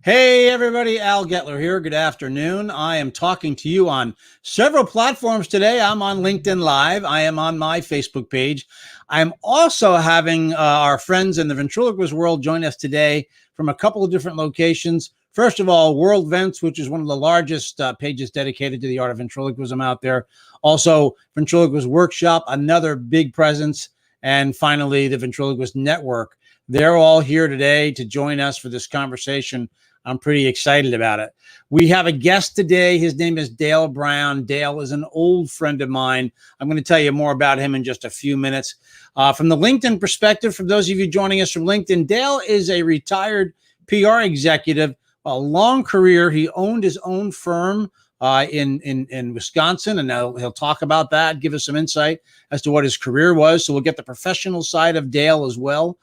Hey everybody, Al Getler here. Good afternoon. I am talking to you on several platforms today. I'm on LinkedIn Live. I am on my Facebook page. I'm also having our friends in the ventriloquist world join us today from a couple of different locations. First of all, World Vents, which is one of the largest pages dedicated to the art of ventriloquism out there. Also, Ventriloquist Workshop, another big presence. And finally, the Ventriloquist Network. They're all here today to join us for this conversation. I'm pretty excited about it. We have a guest today. His name is Dale Brown. Dale is an old friend of mine. I'm going to tell you more about him in just a few minutes. From the LinkedIn perspective, for those of you joining us from LinkedIn, Dale is a retired PR executive, a long career. He owned his own firm in Wisconsin, and now he'll talk about that, give us some insight as to what his career was. So we'll get the professional side of Dale as well.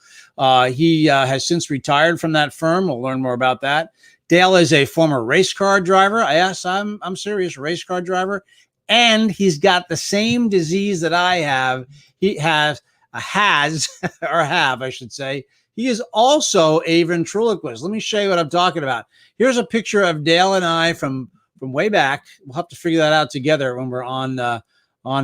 He has since retired from that firm. We'll learn more about that. Dale is a former race car driver. I'm serious, race car driver. And he's got the same disease that I have. He has, I should say. He is also a ventriloquist. Let me show you what I'm talking about. Here's a picture of Dale and I from way back. We'll have to figure that out together when we're on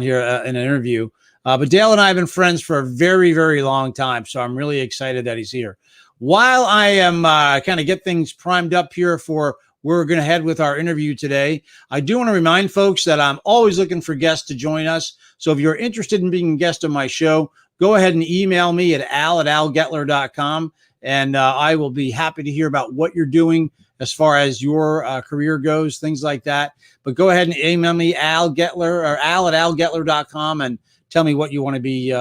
here in an interview. But Dale and I have been friends for a very, very long time. So I'm really excited that he's here. While I am kind of get things primed up here for where we're going to head with our interview today, I do want to remind folks that I'm always looking for guests to join us. So if you're interested in being a guest on my show, go ahead and email me at al@algetler.com. And I will be happy to hear about what you're doing as far as your career goes, things like that. But go ahead and email me, al@algetler.com, and tell me what you want to be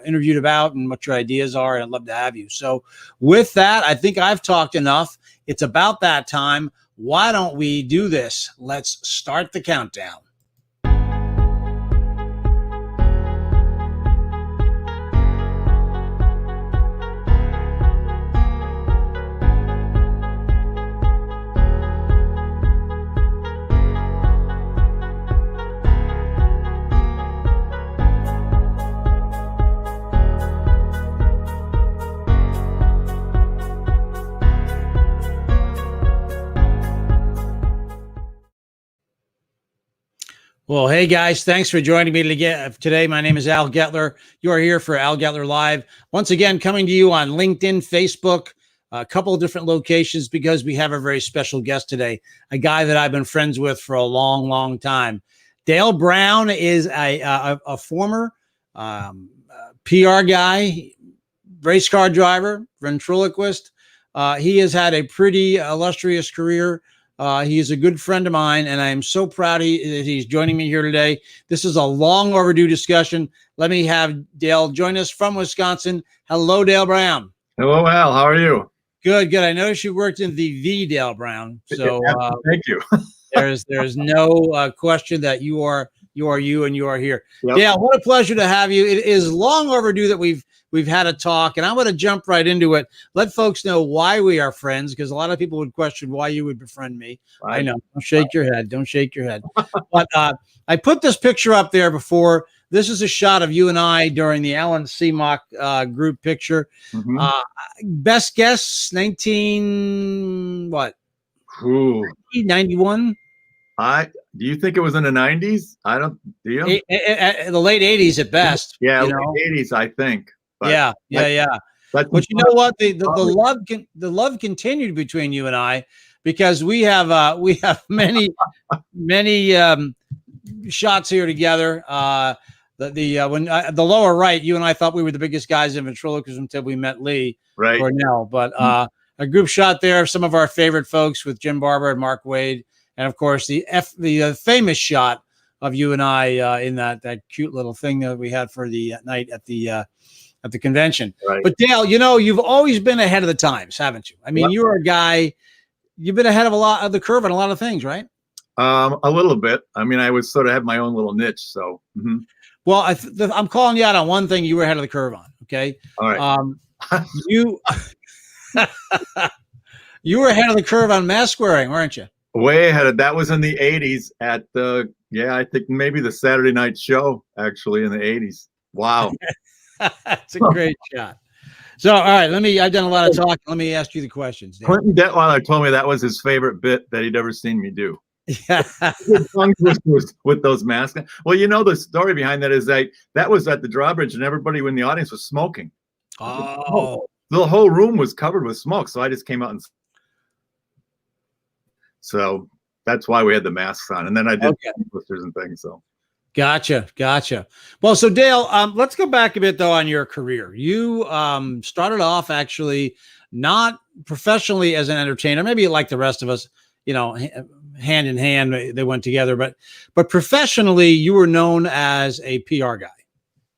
interviewed about and what your ideas are. And I'd love to have you. So with that, I think I've talked enough. It's about that time. Why don't we do this? Let's start the countdown. Well, hey guys, thanks for joining me today. My name is Al Getler. You are here for Al Getler Live. Once again, coming to you on LinkedIn, Facebook, a couple of different locations because we have a very special guest today, a guy that I've been friends with for a long, long time. Dale Brown is a former PR guy, race car driver, ventriloquist. He has had a pretty illustrious career. He is a good friend of mine, and I am so proud that he's joining me here today. This is a long overdue discussion. Let me have Dale join us from Wisconsin. Hello, Dale Brown. Hello, Al. How are you? Good, good. I noticed you worked in the Dale Brown. So thank you. there's no question that you are you and you are here. Yep. Dale, what a pleasure to have you. It is long overdue that we've had a talk, and I'm going to jump right into it. Let folks know why we are friends, because a lot of people would question why you would befriend me. Right. I know. Don't shake your head. Don't shake your head. But I put this picture up there before. This is a shot of you and I during the Alan Seamock group picture. Mm-hmm. Best guess, 1991? Do you think it was in the 90s? I don't. Do you? The late 80s at best. Yeah, late 80s, I think. But yeah. But you know what? The love continued between you and I, because we have many shots here together. The lower right, you and I thought we were the biggest guys in ventriloquism until we met Lee Cornell. But a group shot there of some of our favorite folks with Jim Barber and Mark Wade, and of course the famous shot of you and I in that cute little thing that we had for the night at the convention. Right. But Dale, you've always been ahead of the times, haven't you? I mean, You're a guy, you've been ahead of a lot of the curve on a lot of things, right? A little bit. I mean, I was sort of had my own little niche. So, Well, I'm calling you out on one thing you were ahead of the curve on. Okay. All right. You were ahead of the curve on mask wearing, weren't you? Way ahead of that. Was in the 80s at I think maybe the Saturday night show, actually, in the 80s. Wow. That's a great shot. So, all right, I've done a lot of talking. Let me ask you the questions. Dan. Clinton Detweiler told me that was his favorite bit that he'd ever seen me do. Yeah. Tongue twisters with those masks. Well, the story behind that is that was at the drawbridge and everybody in the audience was smoking. Oh. The whole room was covered with smoke. So I just came out and so that's why we had the masks on. And then I did tongue twisters and things. So Gotcha. Well, so Dale, let's go back a bit though on your career. You started off actually not professionally as an entertainer, maybe like the rest of us, hand in hand they went together, but professionally you were known as a PR guy.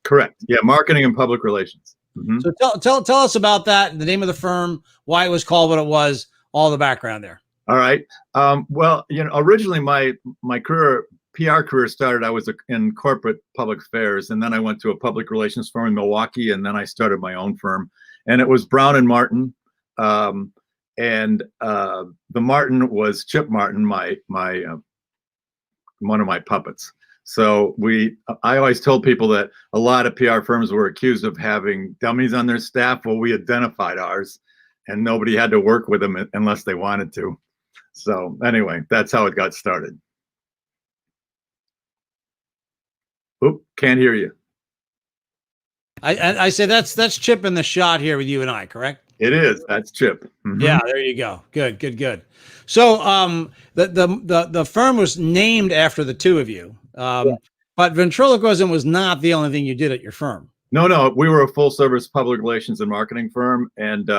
Correct. Yeah, marketing and public relations. Mm-hmm. So tell us about that, the name of the firm, why it was called what it was, all the background there. All right. Well, originally my PR career started. I was in corporate public affairs, and then I went to a public relations firm in Milwaukee, and then I started my own firm, and it was Brown and Martin. And the Martin was Chip Martin, my one of my puppets. So I always told people that a lot of PR firms were accused of having dummies on their staff. Well, we identified ours, and nobody had to work with them unless they wanted to. So anyway, that's how it got started. Oop, can't hear you. I say that's Chip in the shot here with you and I, correct? It is. That's Chip. Mm-hmm. Yeah, there you go. Good. So the firm was named after the two of you. But ventriloquism was not the only thing you did at your firm. No, we were a full service public relations and marketing firm, and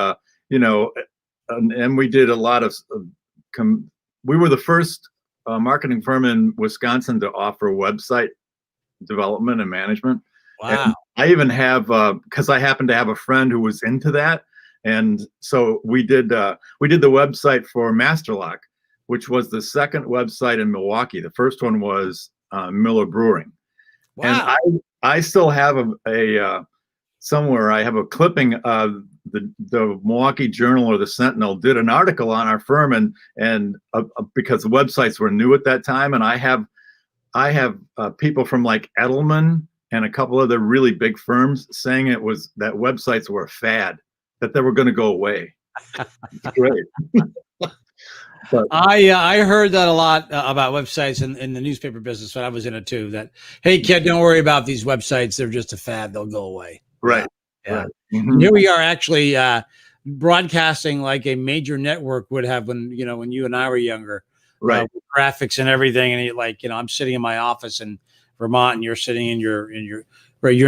and we did a lot of. We were the first marketing firm in Wisconsin to offer website development and management. Wow! And I even have because I happen to have a friend who was into that, and so we did the website for Masterlock, which was the second website in Milwaukee. The first one was Miller Brewing. Wow. And I still have a somewhere I have a clipping of the Milwaukee Journal or the Sentinel did an article on our firm and because the websites were new at that time, and I have people from like Edelman and a couple other really big firms saying that websites were a fad, that they were going to go away. It's great. But I heard that a lot about websites in the newspaper business when I was in it too, that, hey, kid, don't worry about these websites. They're just a fad. They'll go away. Right. Yeah. Right. Mm-hmm. Here we are actually broadcasting like a major network would have when you and I were younger. Right. With graphics and everything. And I'm sitting in my office in Vermont and you're sitting in you're in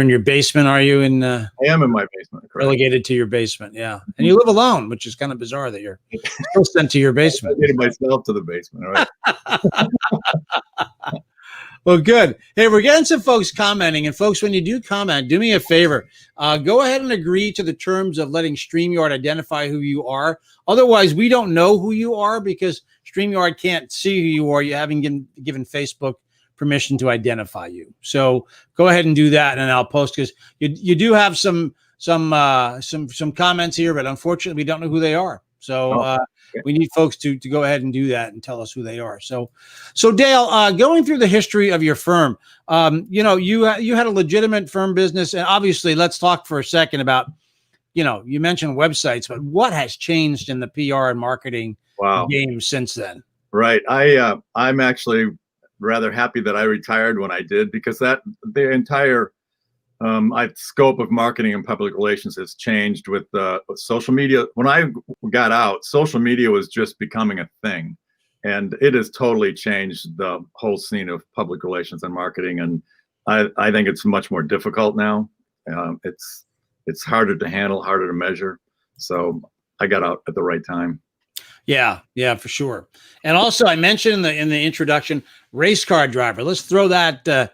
your basement. Are you I am in my basement. Correct. Relegated to your basement? Yeah. And you live alone, which is kind of bizarre that you're still sent to your basement. I did myself to the basement. All right. Well, good. Hey, we're getting some folks commenting, and folks, when you do comment, do me a favor. Go ahead and agree to the terms of letting StreamYard identify who you are. Otherwise, we don't know who you are because StreamYard can't see who you are. You haven't given Facebook permission to identify you. So go ahead and do that, and I'll post because you do have some comments here, but unfortunately, we don't know who they are. So we need folks to go ahead and do that and tell us who they are. So Dale, going through the history of your firm, you had a legitimate firm business, and obviously, let's talk for a second about, you mentioned websites, but what has changed in the PR and marketing game since then? Right. I'm actually rather happy that I retired when I did, because the entire scope of marketing and public relations has changed with social media. When I got out, social media was just becoming a thing, and it has totally changed the whole scene of public relations and marketing. And I think it's much more difficult now. It's harder to handle, harder to measure. So I got out at the right time. Yeah, for sure. And also, I mentioned in the introduction, race car driver. Let's throw that.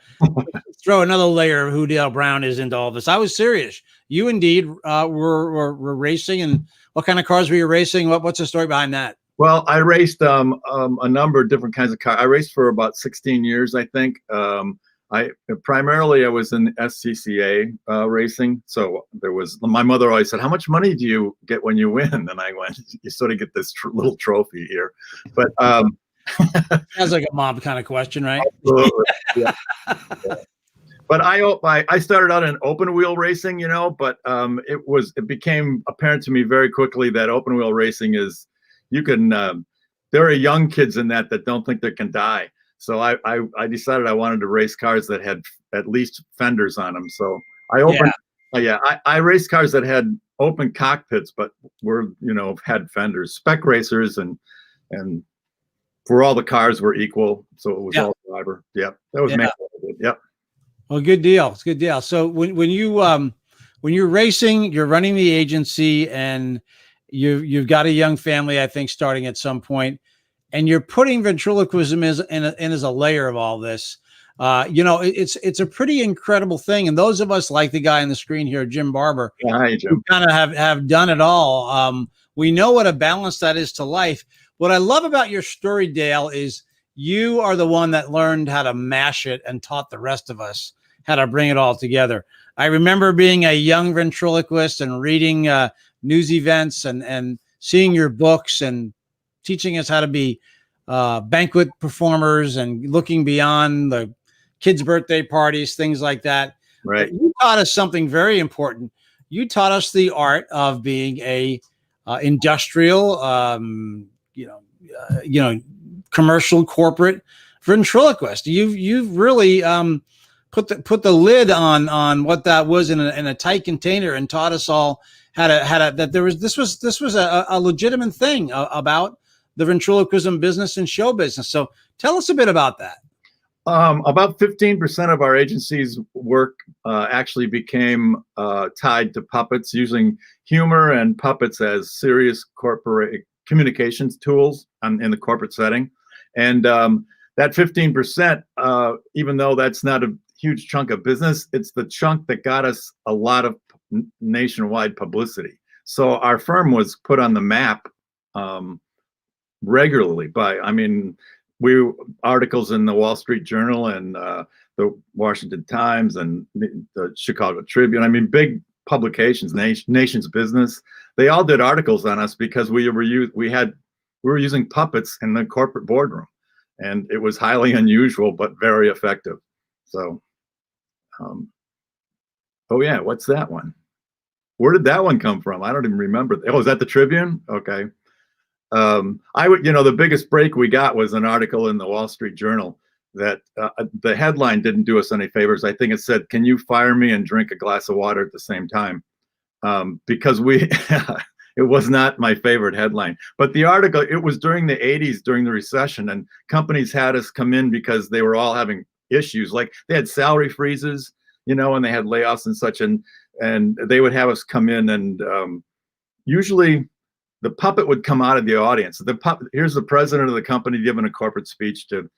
Throw another layer of who Dale Brown is into all this. I was serious. You indeed were racing, and what kind of cars were you racing? What's the story behind that? Well, I raced a number of different kinds of cars. I raced for about 16 years, I think. I was in SCCA racing. So my mother always said, "How much money do you get when you win?" And I went, "You sort of get this little trophy here." But sounds like a mom kind of question, right? Absolutely. Yeah. But I started out in open wheel racing, but it became apparent to me very quickly that open wheel racing is, there are young kids in that don't think they can die. So I decided I wanted to race cars that had at least fenders on them. So I raced cars that had open cockpits, but had fenders. Spec racers and for all the cars were equal, so it was all driver. Yep, that was Yep. Well, good deal. It's a good deal. So when you're racing, you're running the agency, and you've got a young family, I think, starting at some point, and you're putting ventriloquism in as a layer of all this. It's a pretty incredible thing. And those of us like the guy on the screen here, Jim Barber, hi, Jim, who kind of have done it all. We know what a balance that is to life. What I love about your story, Dale, is you are the one that learned how to mash it and taught the rest of us how to bring it all together. I remember being a young ventriloquist and reading news events and seeing your books and teaching us how to be banquet performers and looking beyond the kids' birthday parties, things like that. Right. But you taught us something very important. You taught us the art of being a industrial, commercial corporate ventriloquist. You've really put the lid on what that was in a tight container and taught us all how to that this was a legitimate thing about the ventriloquism business and show business. So tell us a bit about that. About 15% of our agency's work actually became tied to puppets, using humor and puppets as serious corporate communications tools in the corporate setting. And that 15%, even though that's not a huge chunk of business, it's the chunk that got us a lot of nationwide publicity. So our firm was put on the map regularly by, articles in the Wall Street Journal and the Washington Times and the Chicago Tribune. Big publications, Nation's Business. They all did articles on us because we were using puppets in the corporate boardroom, and it was highly unusual but very effective. So, what's that one? Where did that one come from? I don't even remember. Oh, is that the Tribune? Okay. The biggest break we got was an article in the Wall Street Journal that the headline didn't do us any favors. I think it said, "Can you fire me and drink a glass of water at the same time?" Because it was not my favorite headline. But the article, it was during the 80s, during the recession, and companies had us come in because they were all having issues. Like they had salary freezes, and they had layoffs and such, and they would have us come in, and usually the puppet would come out of the audience. Here's the president of the company giving a corporate speech to,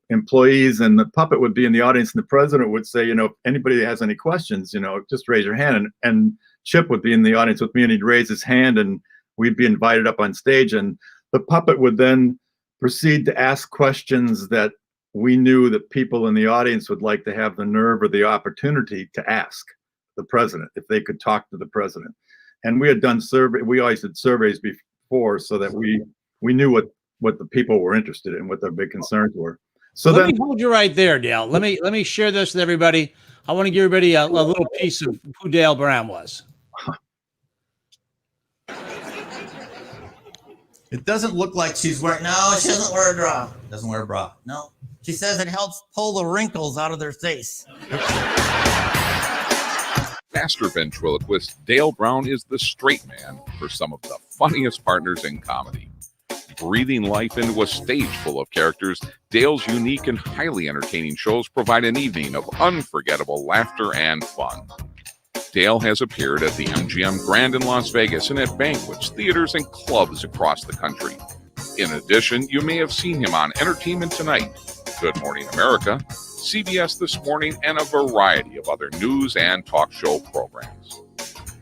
employees, and the puppet would be in the audience, and the president would say, anybody that has any questions, just raise your hand. And Chip would be in the audience with me, and he'd raise his hand, and we'd be invited up on stage, and the puppet would then proceed to ask questions that we knew that people in the audience would like to have the nerve or the opportunity to ask the president, if they could talk to the president. And we had done we always did surveys before, so that we knew what the people were interested in, what their big concerns were. So let me hold you right there, Dale. Let me share this with everybody. I want to give everybody a little piece of who Dale Brown was. It doesn't look like she's wearing. No, she doesn't wear a bra. Doesn't wear a bra. No. She says it helps pull the wrinkles out of their face. Master ventriloquist Dale Brown is the straight man for some of the funniest partners in comedy. Breathing life into a stage full of characters, Dale's unique and highly entertaining shows provide an evening of unforgettable laughter and fun. Dale has appeared at the MGM Grand in Las Vegas and at banquets, theaters, and clubs across the country. In addition, you may have seen him on Entertainment Tonight, Good Morning America, CBS This Morning, and a variety of other news and talk show programs.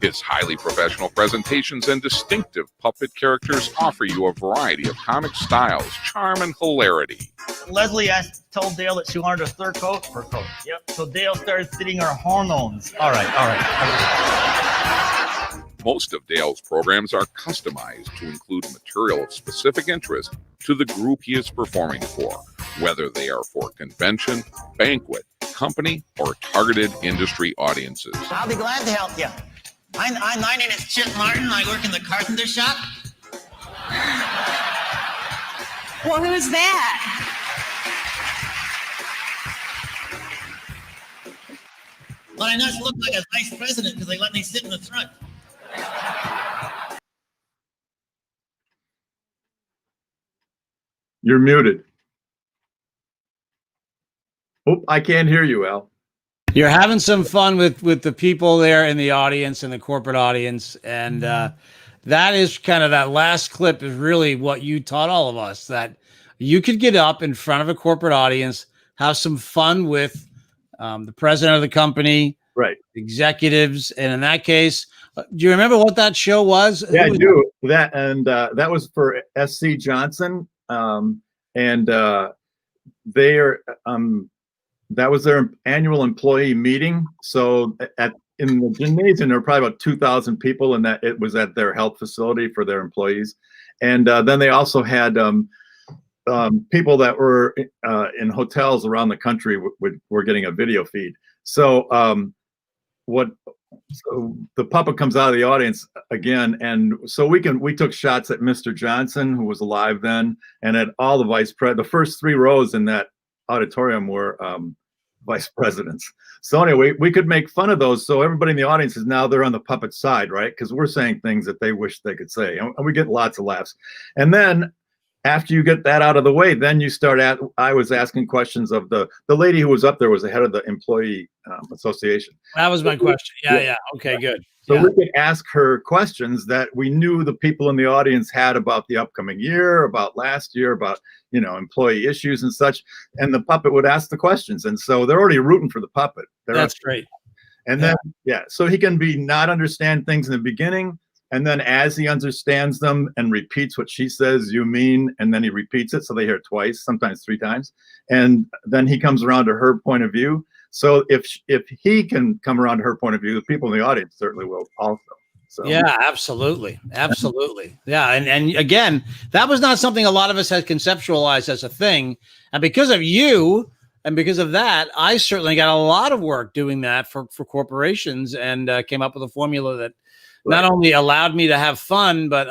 His highly professional presentations and distinctive puppet characters offer you a variety of comic styles, charm, and hilarity. Leslie told Dale that she wanted a fur coat. Yep. So Dale started fitting her hormones. All right. Most of Dale's programs are customized to include material of specific interest to the group he is performing for, whether they are for convention, banquet, company or targeted industry audiences. I'll be glad to help you. My name is Chip Martin. I work in the carpenter shop. Well, who's that? But I must look like a vice president because they let me sit in the front. You're muted. Oh, I can't hear you, Al. You're having some fun with the people there in the audience and the corporate audience, and that is kind of, that last clip is really what you taught all of us, that you could get up in front of a corporate audience, have some fun with the president of the company, right, executives, and in that case, do you remember what that show was? Yeah, I do. That and that was for SC Johnson, and they are that was their annual employee meeting. So in the gymnasium, there were probably about 2,000 people, and that it was at their health facility for their employees. And then they also had people that were in hotels around the country were getting a video feed. So so the puppet comes out of the audience again, and so we took shots at Mr. Johnson, who was alive then, and at all the vice president. The first 3 rows in that auditorium were vice presidents. So anyway, we could make fun of those. So everybody in the audience is now, they're on the puppet side, right? Because we're saying things that they wish they could say, and we get lots of laughs. And then after you get that out of the way, then you start I was asking questions of the lady who was up there was the head of the employee association. That was my question. Yeah. Okay, good. So we could ask her questions that we knew the people in the audience had about the upcoming year, about last year, about, employee issues and such. And the puppet would ask the questions. And so they're already rooting for the puppet. That's great. And then, so he can not understand things in the beginning. And then as he understands them and repeats what she says, you mean, and then he repeats it. So they hear it twice, sometimes 3 times. And then he comes around to her point of view. So if he can come around to her point of view, the people in the audience certainly will also. So. Yeah, absolutely. Yeah. And again, that was not something a lot of us had conceptualized as a thing. And because of you and because of that, I certainly got a lot of work doing that for corporations, and came up with a formula that not only allowed me to have fun, but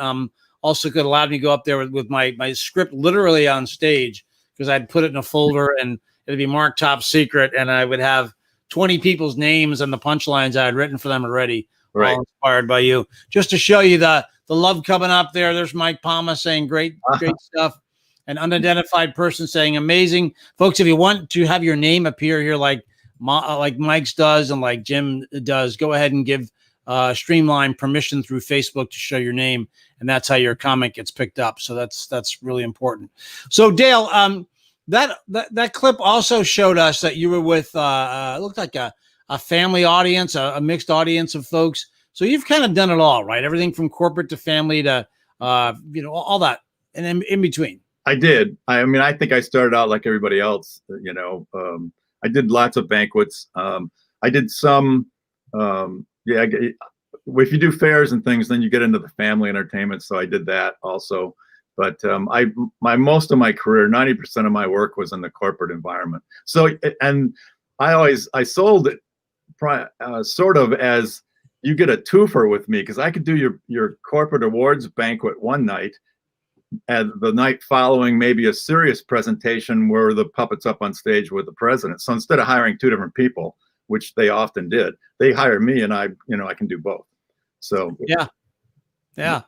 also could allow me to go up there with my script literally on stage, because I'd put it in a folder and it'd be marked top secret, and I would have 20 people's names and the punchlines I had written for them already, all inspired by you. Just to show you the love coming up there. There's Mike Palma saying great stuff. An unidentified person saying amazing. Folks, if you want to have your name appear here like Mike's does and like Jim does, go ahead and give Streamline permission through Facebook to show your name, and that's how your comment gets picked up. So that's really important. So Dale, that clip also showed us that you were with it looked like a family audience, a mixed audience of folks. So you've kind of done it all, right? Everything from corporate to family to all that, and in between. I did. I mean, I think I started out like everybody else. I did lots of banquets. I did some. If you do fairs and things, then you get into the family entertainment. So I did that also. But most of my career, 90% of my work was in the corporate environment. So, and I sold it sort of as you get a twofer with me, because I could do your corporate awards banquet one night, and the night following maybe a serious presentation where the puppet's up on stage with the president. So instead of hiring 2 different people, which they often did, they hire me, and I can do both. So yeah,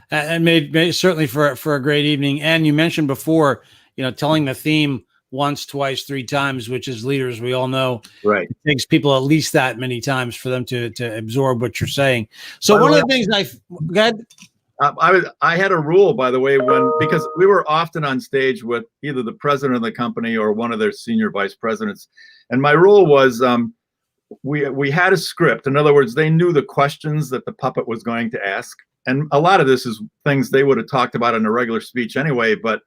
and made certainly for a great evening. And you mentioned before, telling the theme once, twice, 3 times, which as leaders we all know, right, it takes people at least that many times for them to absorb what you're saying. So one of the things I had a rule, by the way, because we were often on stage with either the president of the company or one of their senior vice presidents, and my rule was we had a script. In other words, they knew the questions that the puppet was going to ask, and a lot of this is things they would have talked about in a regular speech anyway, but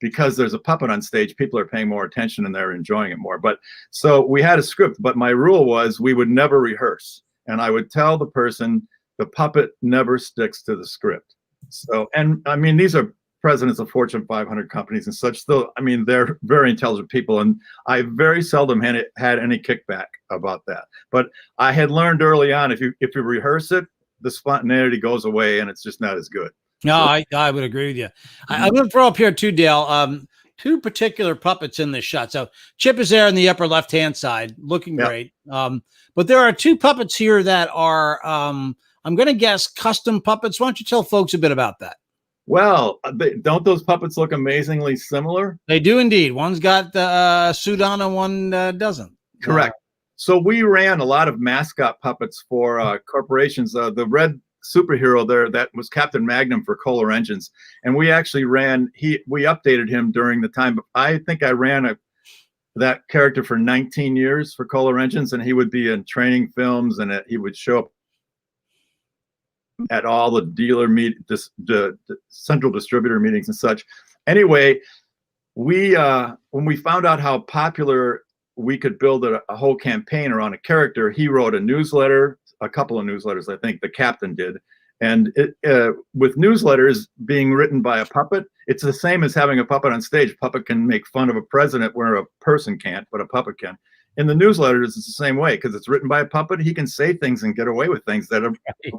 because there's a puppet on stage, people are paying more attention and they're enjoying it more. But so we had a script, but my rule was we would never rehearse, and I would tell the person the puppet never sticks to the script. So, and I mean, these are presidents of Fortune 500 companies and such. Though, I mean, they're very intelligent people, and I very seldom had any kickback about that. But I had learned early on, if you rehearse it, the spontaneity goes away, and it's just not as good. No, I would agree with you. I'm going to throw up here too, Dale. Two particular puppets in this shot. So Chip is there in the upper left-hand side, looking great. But there are two puppets here that are, I'm going to guess, custom puppets. Why don't you tell folks a bit about that? Well, don't those puppets look amazingly similar? They do indeed. One's got the suit on and one doesn't. Correct. So we ran a lot of mascot puppets for corporations. The red superhero there, that was Captain Magnum for Kohler Engines. And we actually we updated him during the time. I think I ran that character for 19 years for Kohler Engines, and he would be in training films, and he would show up at all the dealer the central distributor meetings and such. Anyway, when we found out how popular we could build a whole campaign around a character, he wrote a newsletter, a couple of newsletters, I think the captain did. And with newsletters being written by a puppet, it's the same as having a puppet on stage. A puppet can make fun of a president where a person can't, but a puppet can. In the newsletters, it's the same way, because it's written by a puppet. He can say things and get away with things that a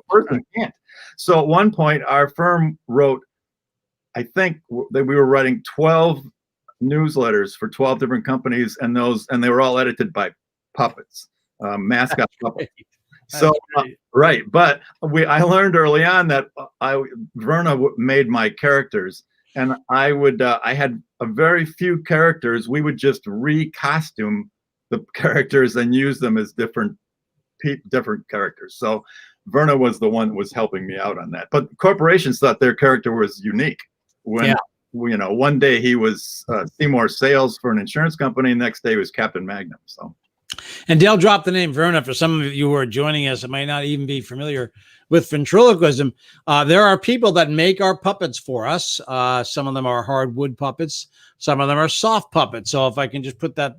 person can't. So at one point, our firm wrote, I think that we were writing 12 newsletters for 12 different companies, and they were all edited by puppets, mascot puppets. So right, but I learned early on that Verna made my characters, and I had a very few characters. We would just recostume the characters and use them as different characters. So Verna was the one that was helping me out on that. But corporations thought their character was unique. When one day he was Seymour Sales for an insurance company, next day he was Captain Magnum. So. And Dale dropped the name Verna for some of you who are joining us. It might not even be familiar with ventriloquism. There are people that make our puppets for us. Some of them are hardwood puppets. Some of them are soft puppets. So if I can just put that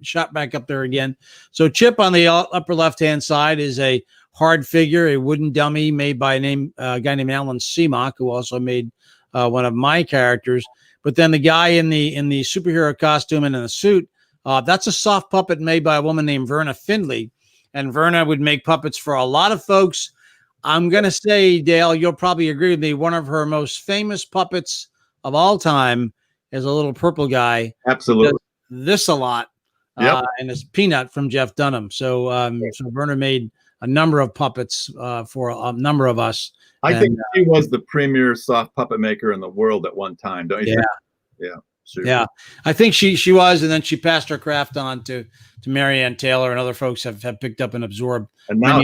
shot back up there again. So Chip on the upper left-hand side is a hard figure, a wooden dummy made by a guy named Alan Seamock, who also made one of my characters. But then the guy in the superhero costume and in the suit, that's a soft puppet made by a woman named Verna Findley. And Verna would make puppets for a lot of folks. I'm going to say, Dale, you'll probably agree with me, one of her most famous puppets of all time is a little purple guy. Absolutely. This a lot. Yep. And it's Peanut from Jeff Dunham. So Verna made a number of puppets for a number of us. I think she was the premier soft puppet maker in the world at one time, don't you think? Yeah. Sure. Yeah, I think she was, and then she passed her craft on to Marianne Taylor, and other folks have picked up and absorbed. And now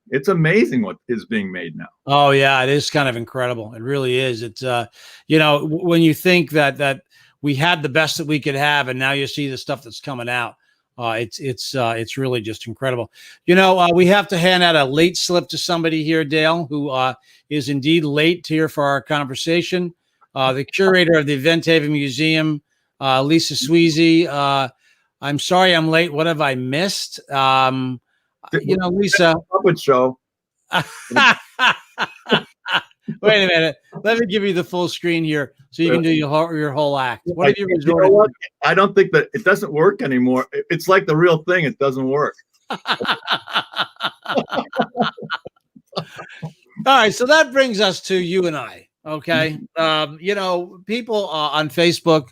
it's amazing what is being made now. Oh yeah, it is kind of incredible. It really is. It's when you think that we had the best that we could have, and now you see the stuff that's coming out. It's really just incredible. We have to hand out a late slip to somebody here, Dale, who is indeed late here for our conversation. The curator of the Event Haven Museum, Lisa Sweezy. I'm sorry I'm late. What have I missed? Lisa. Puppet show. Wait a minute. Let me give you the full screen here so you can do your whole act. What have you resorted to? I don't think that it doesn't work anymore. It's like the real thing. It doesn't work. All right. So that brings us to you and I. Okay. People on Facebook,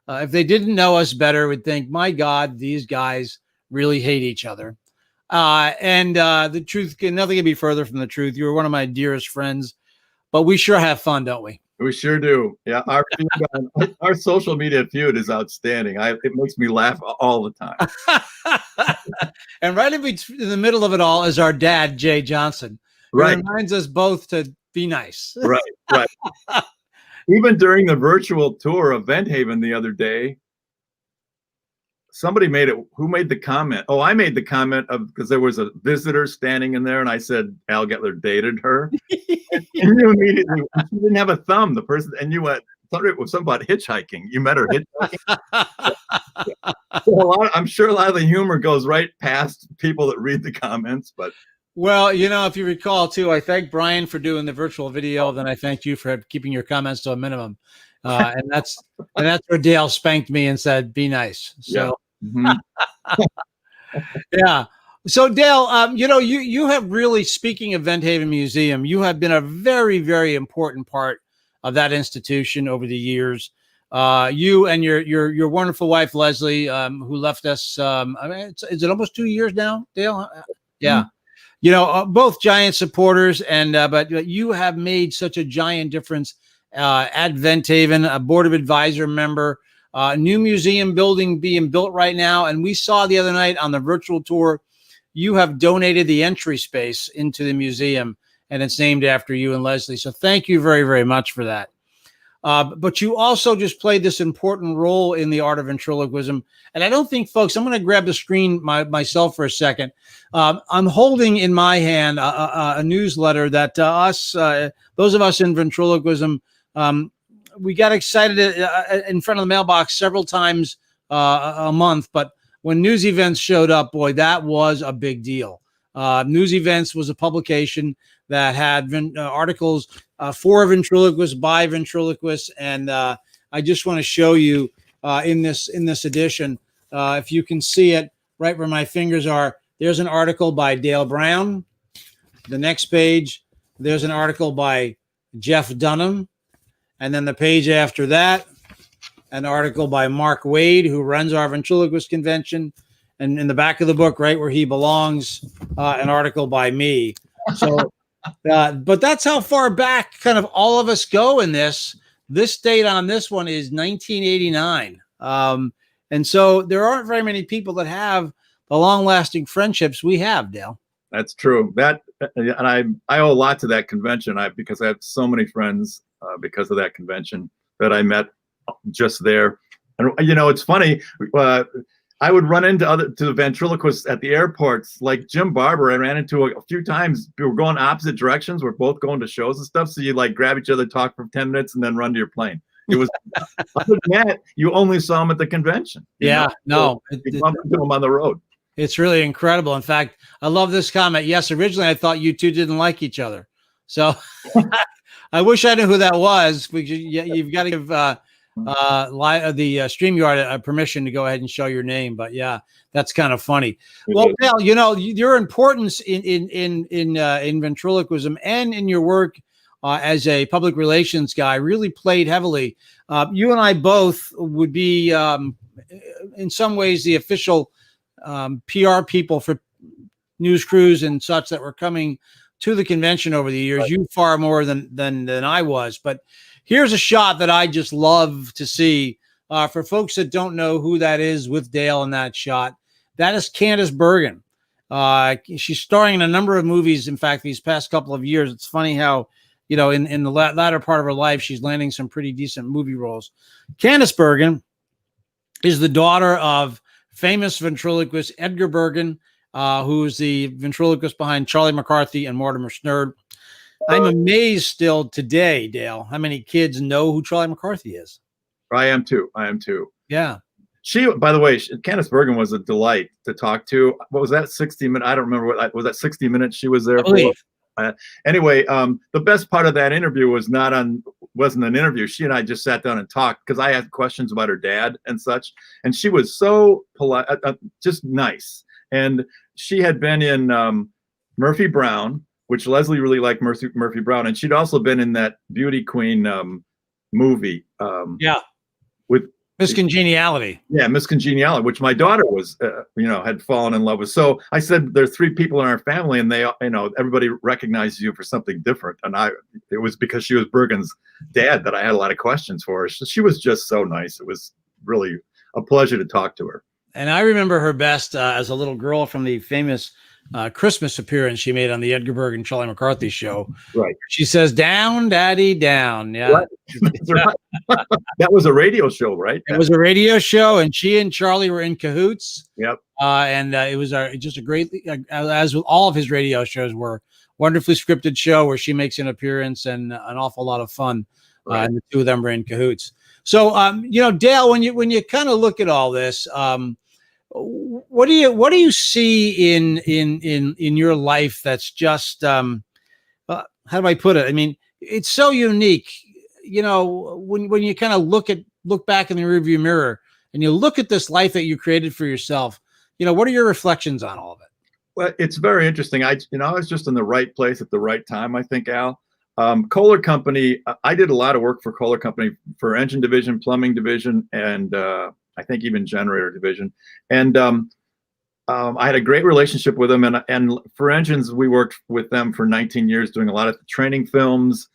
if they didn't know us better, would think, my God, these guys really hate each other. And the truth, nothing can be further from the truth. You're one of my dearest friends, but we sure have fun, don't we? We sure do. Yeah. Our social media feud is outstanding. It makes me laugh all the time. And right in the middle of it all is our dad, Jay Johnson. Right. It reminds us both to be nice. Right. Even during the virtual tour of Event Haven the other day, somebody who made the comment? Oh, I made the comment because there was a visitor standing in there, and I said Al Getler dated her. and you immediately, she didn't have a thumb, the person, and you went, thought it was something about hitchhiking. You met her hitchhiking. So I'm sure a lot of the humor goes right past people that read the comments, but Well, if you recall too, I thanked Brian for doing the virtual video. Then I thanked you for keeping your comments to a minimum. And that's where Dale spanked me and said, "Be nice." So Mhm. yeah. So Dale, you have really, speaking of Vent Haven Museum, you have been a very, very important part of that institution over the years. You and your wonderful wife Leslie, who left us. I mean, is it almost 2 years now, Dale? Yeah. Both giant supporters, and but you have made such a giant difference at Vent Haven, a board of advisor member, new museum building being built right now. And we saw the other night on the virtual tour, you have donated the entry space into the museum, and it's named after you and Leslie. So thank you very, very much for that. But you also just played this important role in the art of ventriloquism. And I don't think, folks, I'm going to grab the screen myself for a second. I'm holding in my hand a newsletter that those of us in ventriloquism, we got excited in front of the mailbox several times a month. But when News Events showed up, boy, that was a big deal. News Events was a publication that had articles for ventriloquists, by ventriloquists, and I just want to show you in this edition, if you can see it right where my fingers are. There's an article by Dale Brown. The next page, there's an article by Jeff Dunham, and then the page after that, an article by Mark Wade, who runs our ventriloquist convention, and in the back of the book, right where he belongs, an article by me. So. But that's how far back kind of all of us go in this. This date on this one is 1989. And so there aren't very many people that have the long-lasting friendships we have, Dale. That's true. And I owe a lot to that convention. Because I have so many friends because of that convention that I met just there. And it's funny. I would run into the ventriloquists at the airports, like Jim Barber. I ran into a few times. We were going opposite directions. We're both going to shows and stuff. So you like grab each other, talk for 10 minutes, and then run to your plane. It was other than that, you only saw them at the convention. Yeah, no, you bumped into them on the road. It's really incredible. In fact, I love this comment. Yes, originally I thought you two didn't like each other. So I wish I knew who that was. You've got to give the StreamYard permission to go ahead and show your name. But yeah, that's kind of funny. Well, Dale, your importance in ventriloquism and in your work as a public relations guy really played heavily. You and I both would be, in some ways, the official PR people for news crews and such that were coming to the convention over the years. Right. You far more than I was. But here's a shot that I just love to see. For folks that don't know who that is with Dale in that shot, that is Candace Bergen. She's starring in a number of movies. In fact, these past couple of years, it's funny how, in the latter part of her life, she's landing some pretty decent movie roles. Candace Bergen is the daughter of famous ventriloquist Edgar Bergen, who is the ventriloquist behind Charlie McCarthy and Mortimer Snerd. I'm amazed still today, Dale, how many kids know who Charlie McCarthy is. I am too. Yeah. She, by the way, Candace Bergen was a delight to talk to. What was that, 60 minutes? I don't remember. Was that 60 minutes she was there for? Anyway, the best part of that interview wasn't an interview. She and I just sat down and talked because I had questions about her dad and such. And she was so polite, just nice. And she had been in Murphy Brown, which Leslie really liked Murphy Brown. And she'd also been in that Beauty Queen movie. With Miss Congeniality. Yeah, Miss Congeniality, which my daughter was, had fallen in love with. So I said, there are 3 people in our family, and they, everybody recognizes you for something different. And it was because she was Bergen's dad that I had a lot of questions for her. She was just so nice. It was really a pleasure to talk to her. And I remember her best as a little girl from the famous Christmas appearance she made on the Edgar Bergen Charlie McCarthy show. Right. She says, "Down, Daddy, down." Yeah. Right. That was a radio show, right? It was a radio show, and she and Charlie were in cahoots. Yep. And it was just a great, as with all of his radio shows, were wonderfully scripted show where she makes an appearance and an awful lot of fun. Right. And the two of them were in cahoots. So, Dale, when you kind of look at all this, what do you see in your life that's just how do I put it? I mean, it's so unique. You know, when you kind of look back in the rearview mirror and you look at this life that you created for yourself, you know, what are your reflections on all of it? Well, it's very interesting. I was just in the right place at the right time, I think, Al. Kohler Company, I did a lot of work for Kohler Company for engine division, plumbing division, and I think even generator division. And I had a great relationship with them. And for engines, we worked with them for 19 years, doing a lot of training films.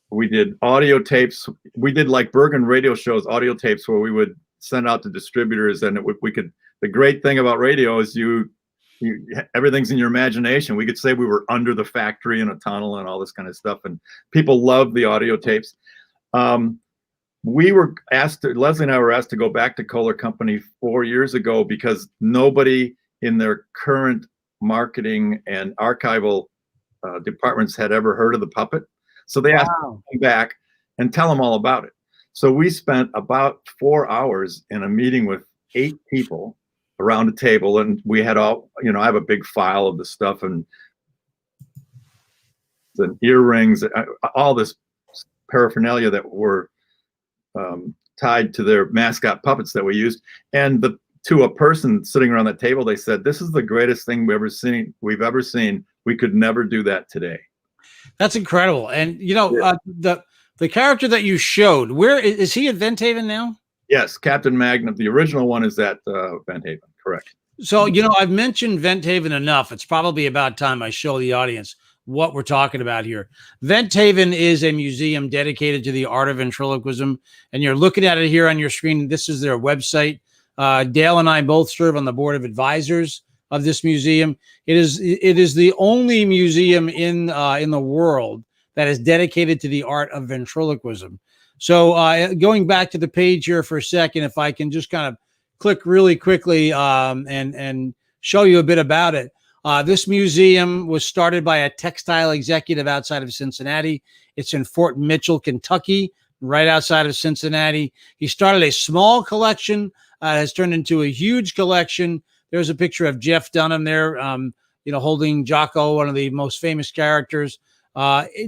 We did audio tapes. We did like Bergen radio shows, audio tapes where we would send out to distributors, and we could. The great thing about radio is everything's in your imagination. We could say we were under the factory in a tunnel and all this kind of stuff, and people loved the audio tapes. We were asked Leslie and I were asked to go back to Kohler Company 4 years ago because nobody in their current marketing and archival departments had ever heard of the puppet. So they asked us to come back and tell them all about it. So we spent about 4 hours in a meeting with 8 people around a table, and we had all, I have a big file of the stuff and earrings, all this paraphernalia that were tied to their mascot puppets that we used. And to a person sitting around that table, they said, "This is the greatest thing we've ever seen. We could never do that today." That's incredible. And the character that you showed, where is he at Venthaven now? Yes, Captain Magnum. The original one is at Venthaven, correct. So, I've mentioned Venthaven enough. It's probably about time I show the audience what we're talking about here. Venthaven is a museum dedicated to the art of ventriloquism, and you're looking at it here on your screen. This is their website. Dale and I both serve on the board of advisors of this museum. It is the only museum in the world that is dedicated to the art of ventriloquism. So going back to the page here for a second, if I can just kind of click really quickly and show you a bit about it. This museum was started by a textile executive outside of Cincinnati. It's in Fort Mitchell, Kentucky, right outside of Cincinnati. He started a small collection, has turned into a huge collection. There's a picture of Jeff Dunham there, holding Jocko, one of the most famous characters.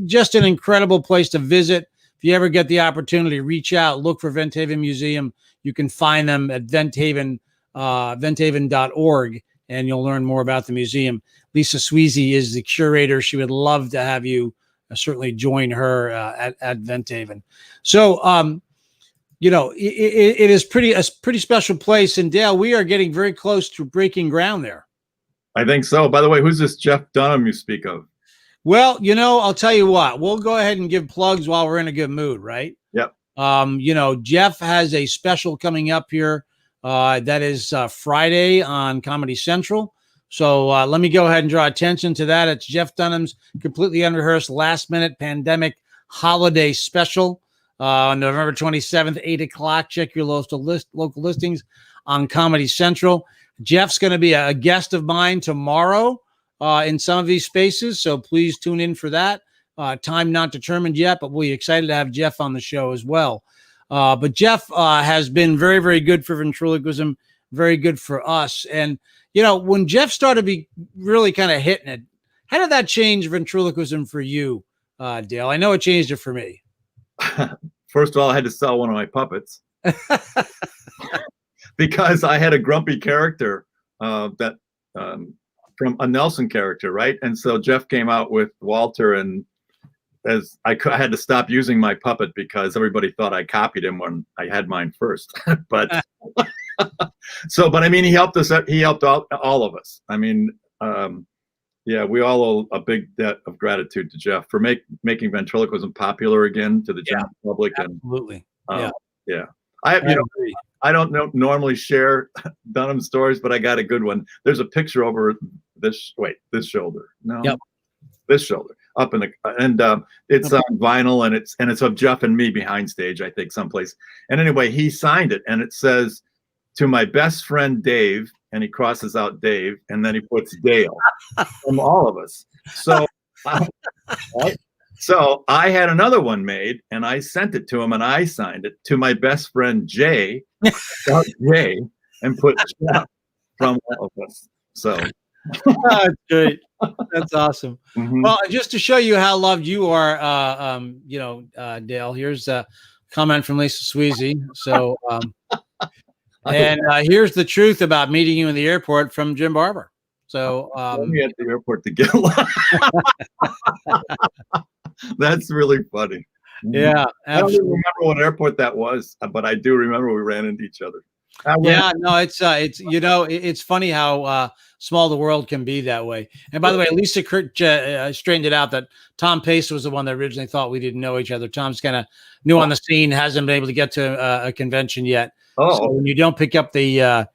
Just an incredible place to visit. If you ever get the opportunity, reach out, look for Venthaven Museum. You can find them at venthaven.org, and you'll learn more about the museum. Lisa Sweezy is the curator. She would love to have you certainly join her at Venthaven. So, it is a pretty special place. And Dale, we are getting very close to breaking ground there. I think so. By the way, who's this Jeff Dunham you speak of? Well, I'll tell you what, we'll go ahead and give plugs while we're in a good mood, right? Yep. Jeff has a special coming up here. That is Friday on Comedy Central. So let me go ahead and draw attention to that. It's Jeff Dunham's completely unrehearsed last minute pandemic holiday special on November 27th, 8 o'clock. Check your local listings on Comedy Central. Jeff's going to be a guest of mine tomorrow in some of these spaces. So please tune in for that. Time not determined yet, but we're excited to have Jeff on the show as well. But Jeff has been very, very good for ventriloquism, very good for us. And, when Jeff started really kind of hitting it, how did that change ventriloquism for you, Dale? I know it changed it for me. First of all, I had to sell one of my puppets because I had a grumpy character that from a Nelson character, right? And so Jeff came out with Walter, and as I had to stop using my puppet because everybody thought I copied him when I had mine first. But I mean, he helped us. He helped all of us. I mean, we all owe a big debt of gratitude to Jeff for making ventriloquism popular again to the general public. Absolutely. Yeah. I don't normally share Dunham stories, but I got a good one. There's a picture over this shoulder. No, yep. This shoulder up in it's on vinyl, and it's of Jeff and me behind stage, I think, someplace. And anyway, he signed it, and it says, "To my best friend Dave," and he crosses out Dave, and then he puts Dale from all of us. So, right? So I had another one made, and I sent it to him, and I signed it, "To my best friend Jay," Jay, and put Jeff from all of us. So That's great. That's awesome. mhm. Well, just to show you how loved you are, Dale, here's a comment from Lisa Sweezy. So, and here's the truth about meeting you in the airport from Jim Barber. So, me at the airport to get that's really funny. yeah, I don't even absolutely. remember what airport that was, but I do remember we ran into each other. Yeah, no, it's funny how small the world can be that way. And by the way, Lisa Kurt straightened it out that Tom Pace was the one that originally thought we didn't know each other. Tom's kind of new on the scene, hasn't been able to get to a convention yet. Oh, So when you don't pick up the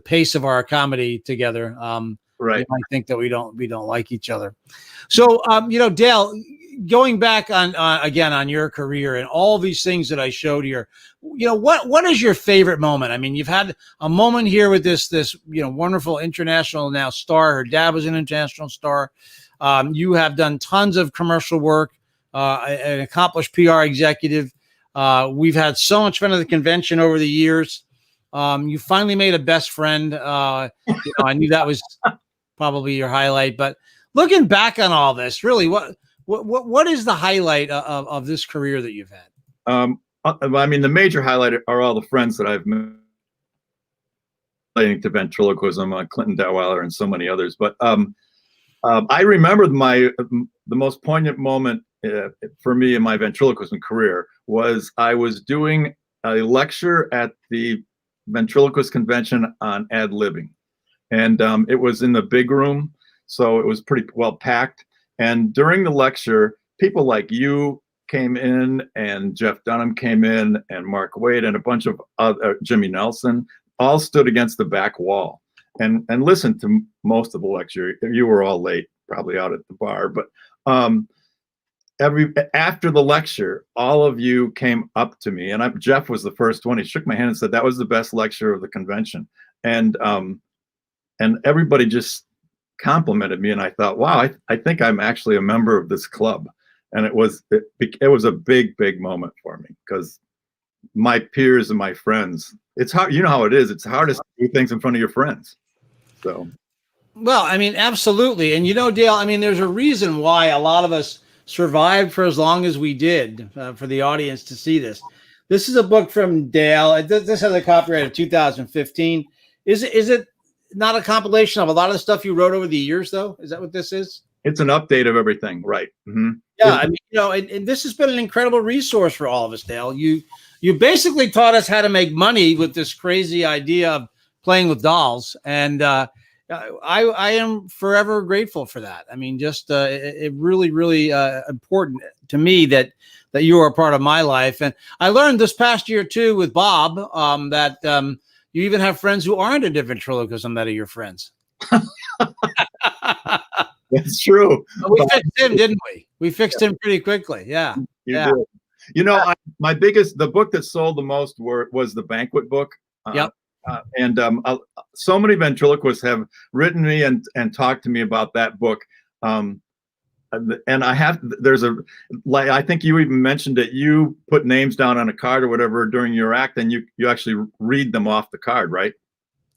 pace of our comedy together, right. you might think that we don't like each other. So Dale, going back on again on your career and all these things that I showed here, what is your favorite moment? I mean, you've had a moment here with this wonderful international now star. Her dad was an international star. You have done tons of commercial work, an accomplished PR executive. We've had so much fun at the convention over the years. You finally made a best friend. I knew that was probably your highlight, but looking back on all this, really, what is the highlight of this career that you've had? I mean, the major highlight are all the friends that I've met relating to ventriloquism, Clinton Detweiler and so many others. But I remember the most poignant moment for me in my ventriloquism career was I was doing a lecture at the ventriloquist convention on ad-libbing. And it was in the big room, so it was pretty well packed. And during the lecture, people like you came in, and Jeff Dunham came in, and Mark Waid, and a bunch of other, Jimmy Nelson, all stood against the back wall and listened to most of the lecture. You were all late, probably out at the bar, but after the lecture, all of you came up to me, and Jeff was the first one. He shook my hand and said that was the best lecture of the convention, and everybody just complimented me, and I thought, wow, I think I'm actually a member of this club. And it was a big moment for me, because my peers and my friends, it's hard, you know how it is, it's hardest to do things in front of your friends. So Well, I mean, absolutely. And Dale, I mean, there's a reason why a lot of us survived for as long as we did, for the audience to see this. This is a book from Dale. This has a copyright of 2015. Is it not a compilation of a lot of the stuff you wrote over the years, though? Is that what this is? it's an update of everything, right? Mm-hmm. Yeah, I mean, and this has been an incredible resource for all of us, Dale. You basically taught us how to make money with this crazy idea of playing with dolls, and I am forever grateful for that. I mean, just it really important to me that you are a part of my life, and I learned this past year too with Bob that you even have friends who aren't into ventriloquism that are your friends. That's true. We fixed him, didn't we? We fixed him pretty quickly. Yeah. You did. The book that sold the most was the Banquet book. Yep. So many ventriloquists have written me and talked to me about that book. And I think you even mentioned that you put names down on a card or whatever during your act, and you actually read them off the card, right?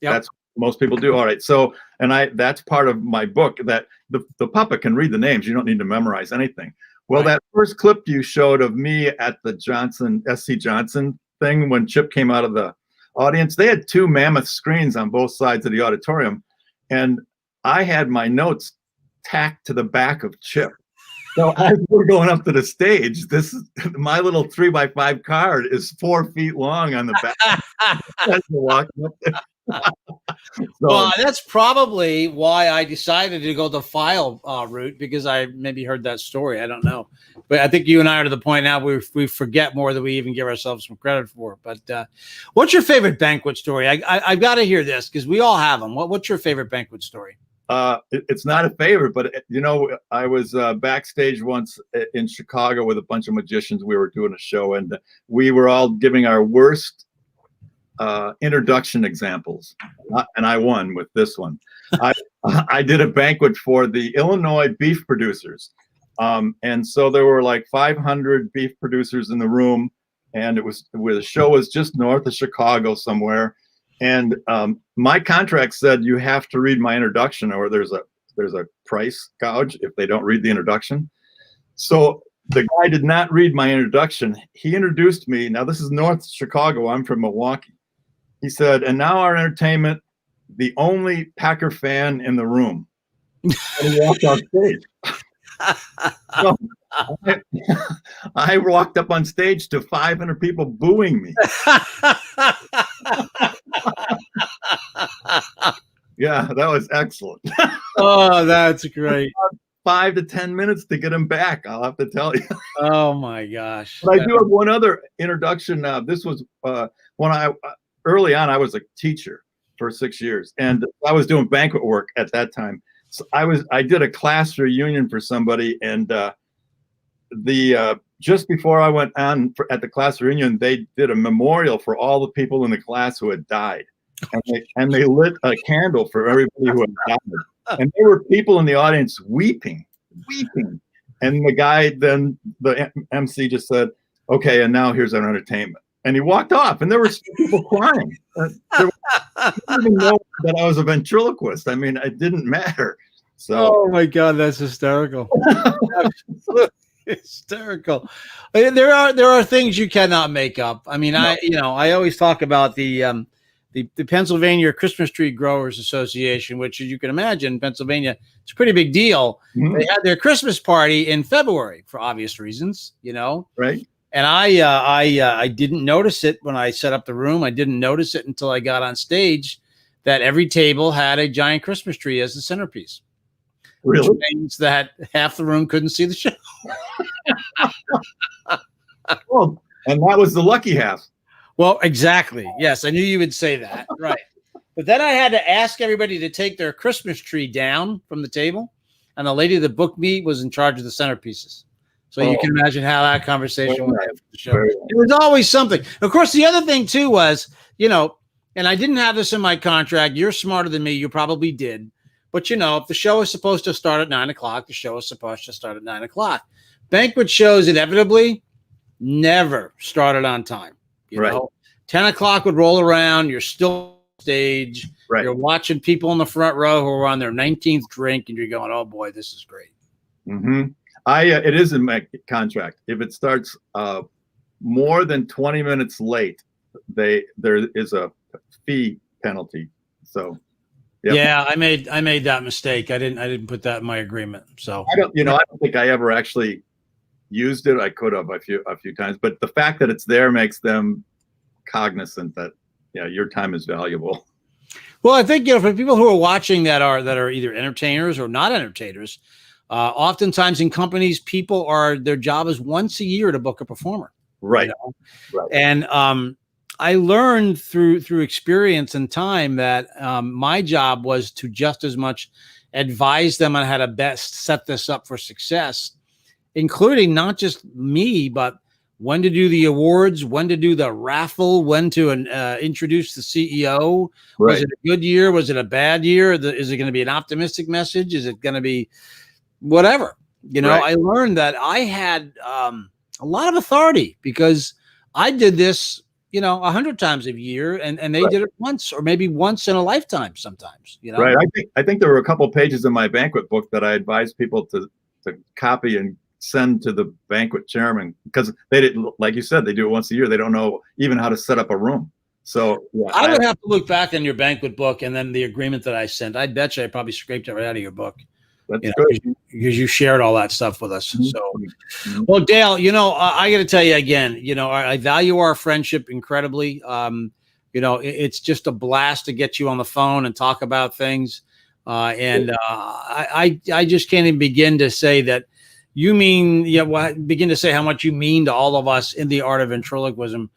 Yeah. That's most people do. All right. So, that's part of my book, that the puppet can read the names. You don't need to memorize anything. Well, Right. that first clip you showed of me at the SC Johnson thing, when Chip came out of the audience, they had two mammoth screens on both sides of the auditorium, and I had my notes tacked to the back of Chip. So as we're going up to the stage, my little 3x5 card is 4 feet long on the back. As we're walking up there. Well, that's probably why I decided to go the file route, because I maybe heard that story. I don't know, but I think you and I are to the point now we forget more than we even give ourselves some credit for. But what's your favorite Banquet story? I've got to hear this, because we all have them. What's your favorite Banquet story? It's not a favorite, but I was backstage once in Chicago with a bunch of magicians. We were doing a show, and we were all giving our worst introduction examples, and I won with this one. I did a banquet for the Illinois beef producers, and so there were like 500 beef producers in the room, and the show was just north of Chicago somewhere, And my contract said you have to read my introduction, or there's a price gouge if they don't read the introduction. So the guy did not read my introduction. He introduced me. Now this is North Chicago. I'm from Milwaukee. He said, and now our entertainment, the only Packer fan in the room. And he walked off stage. So I walked up on stage to 500 people booing me. Yeah, that was excellent. Oh, that's great. 5 to 10 minutes to get him back, I'll have to tell you. Oh my gosh. But I do have one other introduction. This was when early on, I was a teacher for 6 years, and I was doing banquet work at that time. So I did a class reunion for somebody, and just before I went on at the class reunion, they did a memorial for all the people in the class who had died, and they lit a candle for everybody who had died, and there were people in the audience weeping, and the guy, then the MC just said, "Okay, and now here's our entertainment," and he walked off, and there were people crying. I didn't even know that I was a ventriloquist. I mean, it didn't matter. So, oh my God, that's hysterical. Hysterical. There are things you cannot make up. I mean, no. I always talk about the Pennsylvania Christmas Tree Growers Association, which, as you can imagine, Pennsylvania, it's a pretty big deal. Mm-hmm. They had their Christmas party in February for obvious reasons, Right. And I didn't notice it when I set up the room. I didn't notice it until I got on stage that every table had a giant Christmas tree as the centerpiece. Really? Which means that half the room couldn't see the show. Well, and that was the lucky half. Well, exactly. Yes, I knew you would say that. Right. But then I had to ask everybody to take their Christmas tree down from the table, and the lady that booked me was in charge of the centerpieces. So you can imagine how that conversation went after the show. It was always something. Of course, the other thing too was, and I didn't have this in my contract. You're smarter than me. You probably did. But, if the show is supposed to start at 9:00, the show is supposed to start at 9:00. Banquet shows inevitably never started on time. You know, 10:00 would roll around. You're still on stage. Right. You're watching people in the front row who are on their 19th drink, and you're going, oh, boy, this is great. Mm-hmm. It is in my contract. If it starts more than 20 minutes late, there is a fee penalty. So, yeah, I made that mistake. I didn't put that in my agreement. So I don't think I ever actually used it. I could have a few times, but the fact that it's there makes them cognizant that your time is valuable. Well, I think for people who are watching that are either entertainers or not entertainers. Oftentimes in companies, their job is once a year to book a performer. Right. Right. And I learned through experience and time that my job was to just as much advise them on how to best set this up for success, including not just me, but when to do the awards, when to do the raffle, when to introduce the CEO. Right. Was it a good year? Was it a bad year? Is it going to be an optimistic message? Is it going to be whatever? Right. I learned that I had a lot of authority because I did this, 100 times a year, and they did it once or maybe once in a lifetime sometimes. Right. I think there were a couple of pages in my banquet book that I advised people to copy and send to the banquet chairman because they didn't, like you said, they do it once a year. They don't know even how to set up a room. So I would have to look back in your banquet book and then the agreement that I sent. I bet you I probably scraped it right out of your book. That's good. Because you shared all that stuff with us. So, well, Dale, I got to tell you again, I value our friendship incredibly. It's just a blast to get you on the phone and talk about things. I just can't even begin to say that you mean, begin to say how much you mean to all of us in the art of ventriloquism.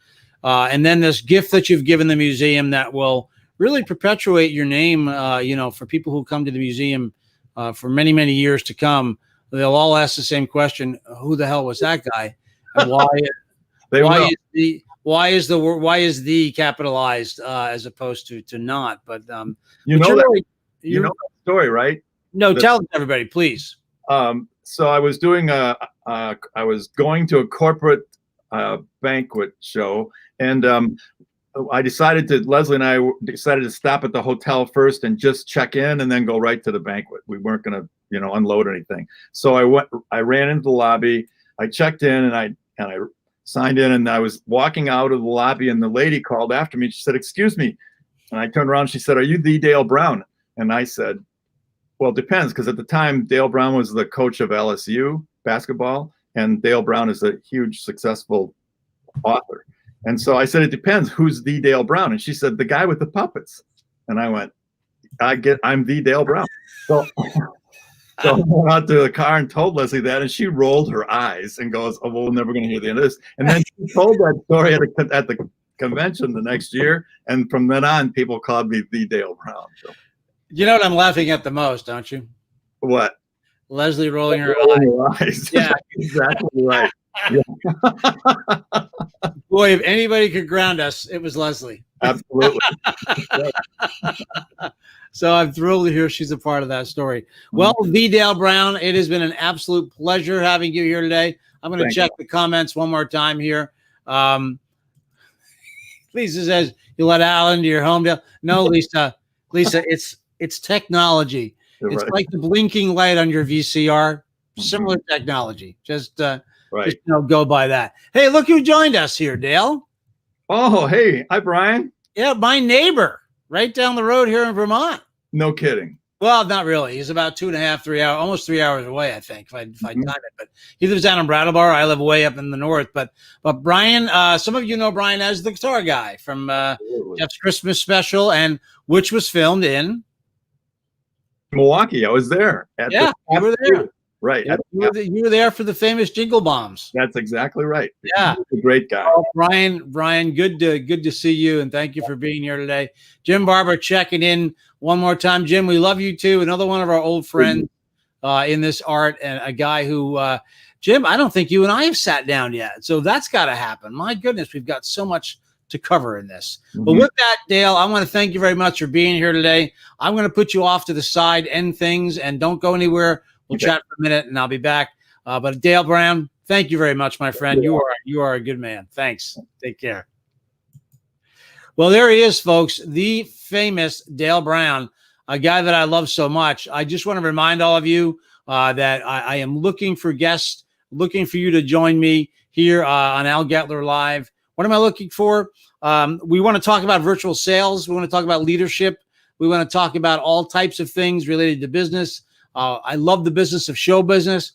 And then this gift that you've given the museum that will really perpetuate your name, for people who come to the museum for many, many years to come. They'll all ask the same question: who the hell was that guy? And why is the capitalized as opposed to not? But you know that story, right? No, tell everybody, please. So I was doing I was going to a corporate banquet show, and Leslie and I decided to stop at the hotel first and just check in and then go right to the banquet. We weren't going to, unload anything. So I ran into the lobby, I checked in and I signed in, and I was walking out of the lobby and the lady called after me. She said, "Excuse me." And I turned around and she said, "Are you the Dale Brown?" And I said, "Well, it depends." Because at the time, Dale Brown was the coach of LSU basketball, and Dale Brown is a huge, successful author. And so I said, "It depends. Who's the Dale Brown?" And she said, "The guy with the puppets." And I went, I'm the Dale Brown. So I went out to the car and told Leslie that, and she rolled her eyes and goes, "Oh, well, we're never going to hear the end of this." And then she told that story at the convention the next year, and from then on, people called me the Dale Brown. So. You know what I'm laughing at the most, don't you? What? Leslie rolling her eyes. Yeah, exactly right. Yeah. Boy, if anybody could ground us, it was Leslie. Absolutely. So I'm thrilled to hear she's a part of that story. Well, the Dale Brown, it has been an absolute pleasure having you here today. I'm going to check the comments one more time here. Lisa says, "You let Al into your home, Dale." No, Lisa, it's technology. It's like the blinking light on your VCR. Similar technology. Just go by that. Hey, look who joined us here, Dale. Oh, hey. Hi, Brian. Yeah, my neighbor right down the road here in Vermont. No kidding. Well, not really. He's about 2.5, 3 hours, almost 3 hours away, I think, if I time it. But he lives down in Brattleboro. I live way up in the north. But Brian, some of you know Brian as the guitar guy from Jeff's Christmas special, and which was filmed in Milwaukee. I was there. You were there. Right. Yeah, you were there for the famous Jingle Bombs. That's exactly right. Yeah. He's a great guy. Oh, Brian, good to see you, and thank you for being here today. Jim Barber checking in one more time. Jim, we love you too. Another one of our old friends in this art, and a guy who, Jim, I don't think you and I have sat down yet. So that's got to happen. My goodness, we've got so much to cover in this. But with that, Dale, I want to thank you very much for being here today. I'm going to put you off to the side, end things, and don't go anywhere. We'll chat for a minute, and I'll be back. But Dale Brown, thank you very much, my friend. You are a good man. Thanks. Take care. Well, there he is, folks, the famous Dale Brown, a guy that I love so much. I just want to remind all of you that I am looking for guests, looking for you to join me here on Al Gettler Live. What am I looking for? We want to talk about virtual sales. We want to talk about leadership. We want to talk about all types of things related to business. I love the business of show business.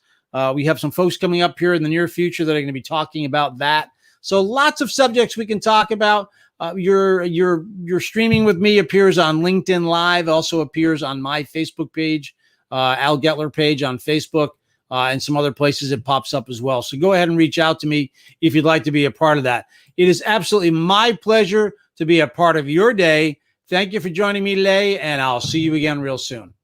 We have some folks coming up here in the near future that are going to be talking about that. So lots of subjects we can talk about. Your streaming with me appears on LinkedIn Live, also appears on my Facebook page, Al Gettler page on Facebook, and some other places it pops up as well. So go ahead and reach out to me if you'd like to be a part of that. It is absolutely my pleasure to be a part of your day. Thank you for joining me today, and I'll see you again real soon.